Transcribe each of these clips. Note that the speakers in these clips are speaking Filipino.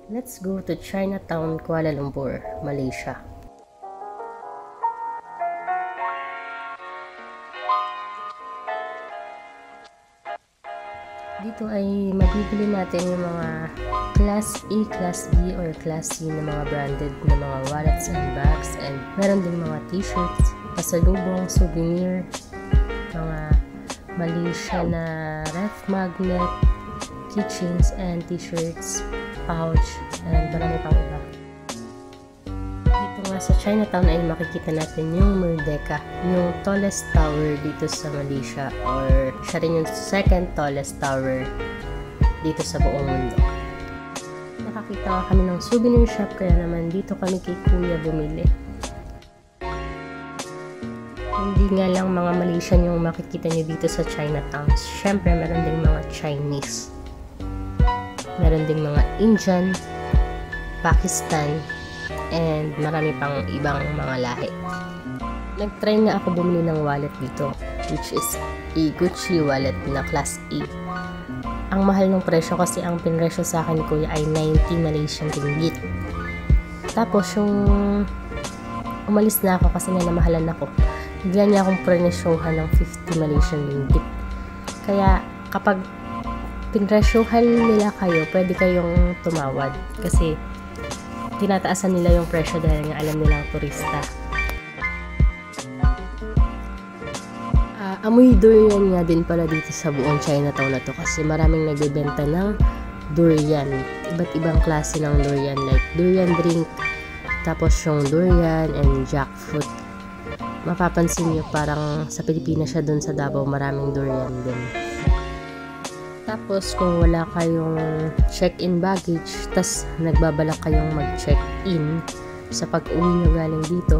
Let's go to Chinatown, Kuala Lumpur, Malaysia. Dito ay mabibili natin yung mga Class A, Class B, or Class C na mga branded na mga wallets and bags, and meron din mga t-shirts, pasalubong, souvenir, mga Malaysia na ref magnet, keychains and t-shirts, pouch, and marami pang iba. Dito nga sa Chinatown ay makikita natin yung Merdeka, yung tallest tower dito sa Malaysia, or siya rin yung second tallest tower dito sa buong mundo. Nakakita nga kami ng souvenir shop, kaya naman dito kami kay Kuya bumili. Hindi nga lang mga Malaysian yung makikita nyo dito sa Chinatown. Syempre, meron ding mga Chinese. Meron ding mga Indian, Pakistan, and marami pang ibang mga lahi. Nag-try nga ako bumili ng wallet dito, which is a Gucci wallet na Class A. Ang mahal ng presyo kasi ang pinresyo sa akin ni Kuya ay 90 Malaysian ringgit. Tapos yung umalis na ako kasi nga namahalan ako, bigla niya akong prenesyohan ng 50 Malaysian ringgit. Kaya kapag pinresyohan nila kayo, pwede kayong tumawad kasi tinataasan nila yung presyo dahil nga alam nilang turista. Amoy durian nga din pala dito sa buong Chinatown na to kasi maraming nagbebenta ng durian. Iba't ibang klase ng durian, like durian drink, tapos yung durian and jackfruit. Mapapansin nyo parang sa Pilipinas siya dun sa Davao, maraming durian din. Tapos kung wala kayong check-in baggage, tas nagbabalak kayong mag-check-in sa pag-uwi nyo galing dito,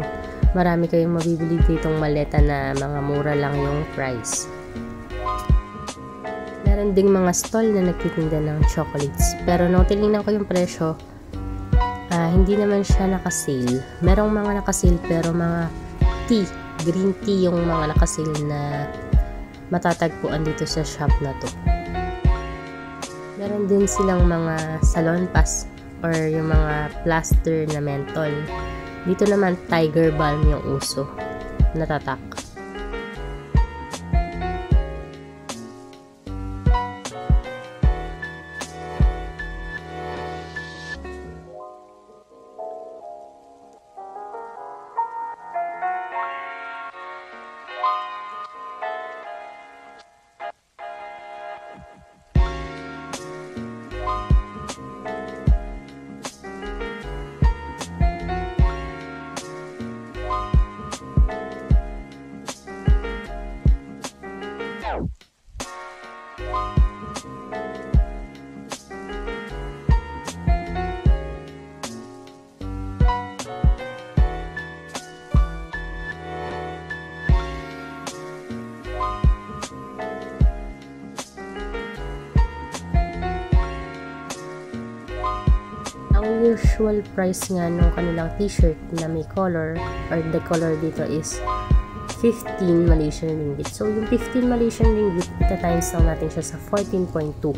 marami kayong mabibili ditong maleta na mga mura lang yung price. Meron ding mga stall na nagtitinda ng chocolates, pero nung tinignan ko yung presyo, hindi naman siya nakasale. Merong mga nakasale pero mga tea, green tea yung mga nakasale na matatagpuan dito sa shop na to. Meron din silang mga salon pass or yung mga plaster na mentol. Dito naman tiger balm yung uso, natatak. Ang usual price nga nung kanilang t-shirt na may color or the color dito is 15 Malaysian ringgit. So yung 15 Malaysian ringgit, ita-times lang natin siya sa 14.2.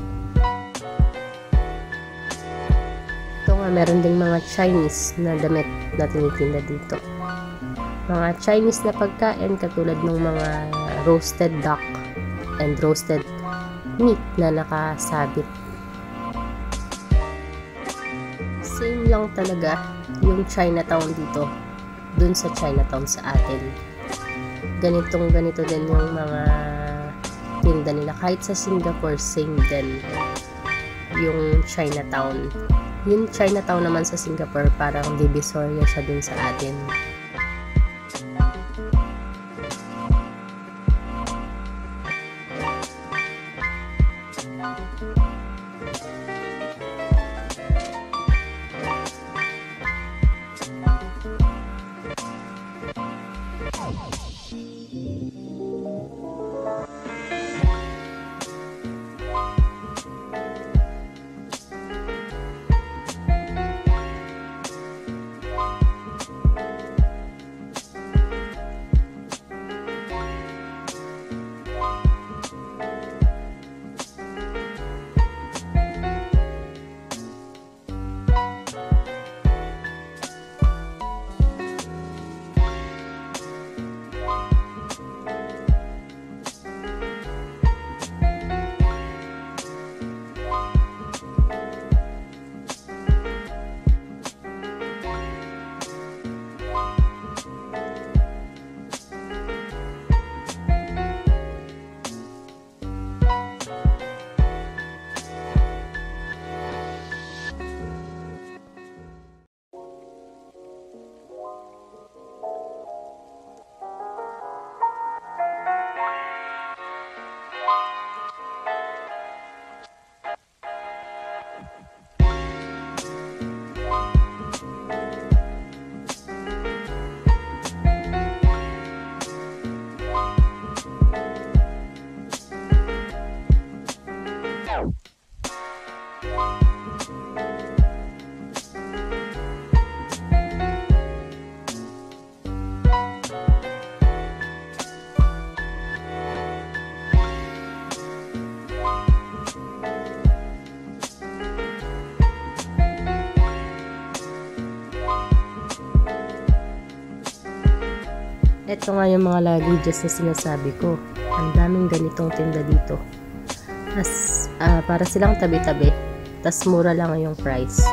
Ito nga, meron ding mga Chinese na damit na tinitinda dito. Mga Chinese na pagkain katulad ng mga roasted duck and roasted meat na nakasabit. Same lang talaga yung Chinatown dito dun sa Chinatown sa atin. Ganito din yung mga tinda nila. Kahit sa Singapore, same din yung Chinatown. Yung Chinatown naman sa Singapore, parang divisoria siya dun sa atin. Ito nga yung mga luggages na sinasabi ko. Ang daming ganitong tinda dito. Para silang tabi-tabi. Tas mura lang yung price.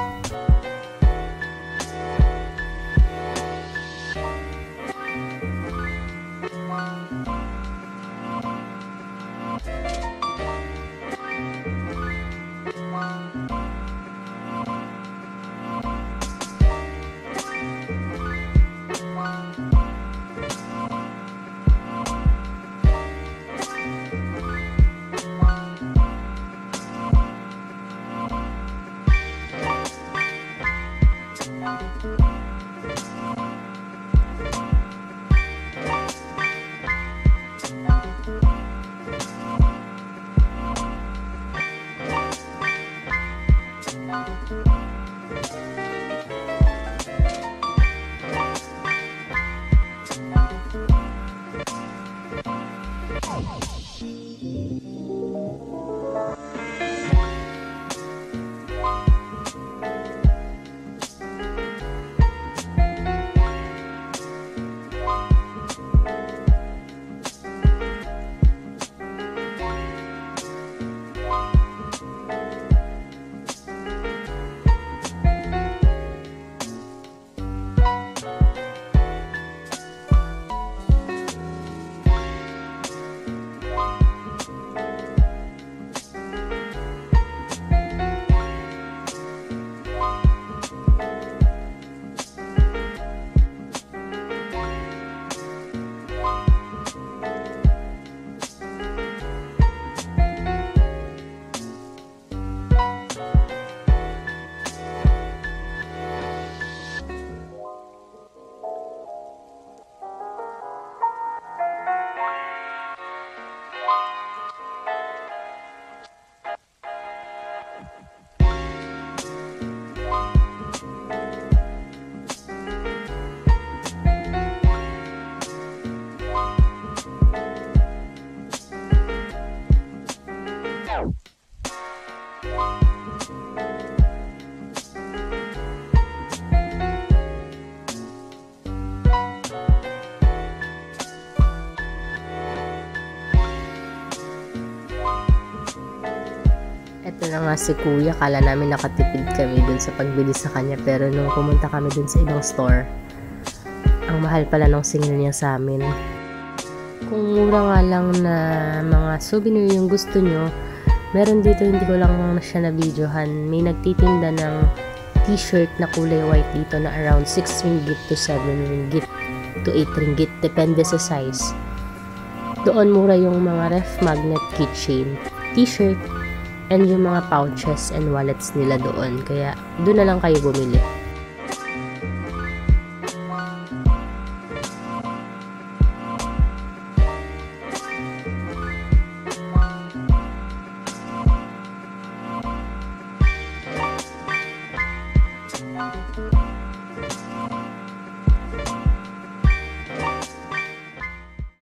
Ito na nga si Kuya, kala namin nakatipid kami dun sa pagbili sa kanya, pero nung pumunta kami dun sa ibang store, ang mahal pala ng singil niya sa amin. Kung mura nga lang na mga souvenir yung gusto nyo, meron dito, hindi ko lang siya na videohan, may nagtitinda ng t-shirt na kulay white dito na around 6 ringgit to 7 ringgit to 8 ringgit, depende sa size. Doon mura yung mga ref magnet keychain, t-shirt, and yung mga pouches and wallets nila doon. Kaya doon na lang kayo bumili.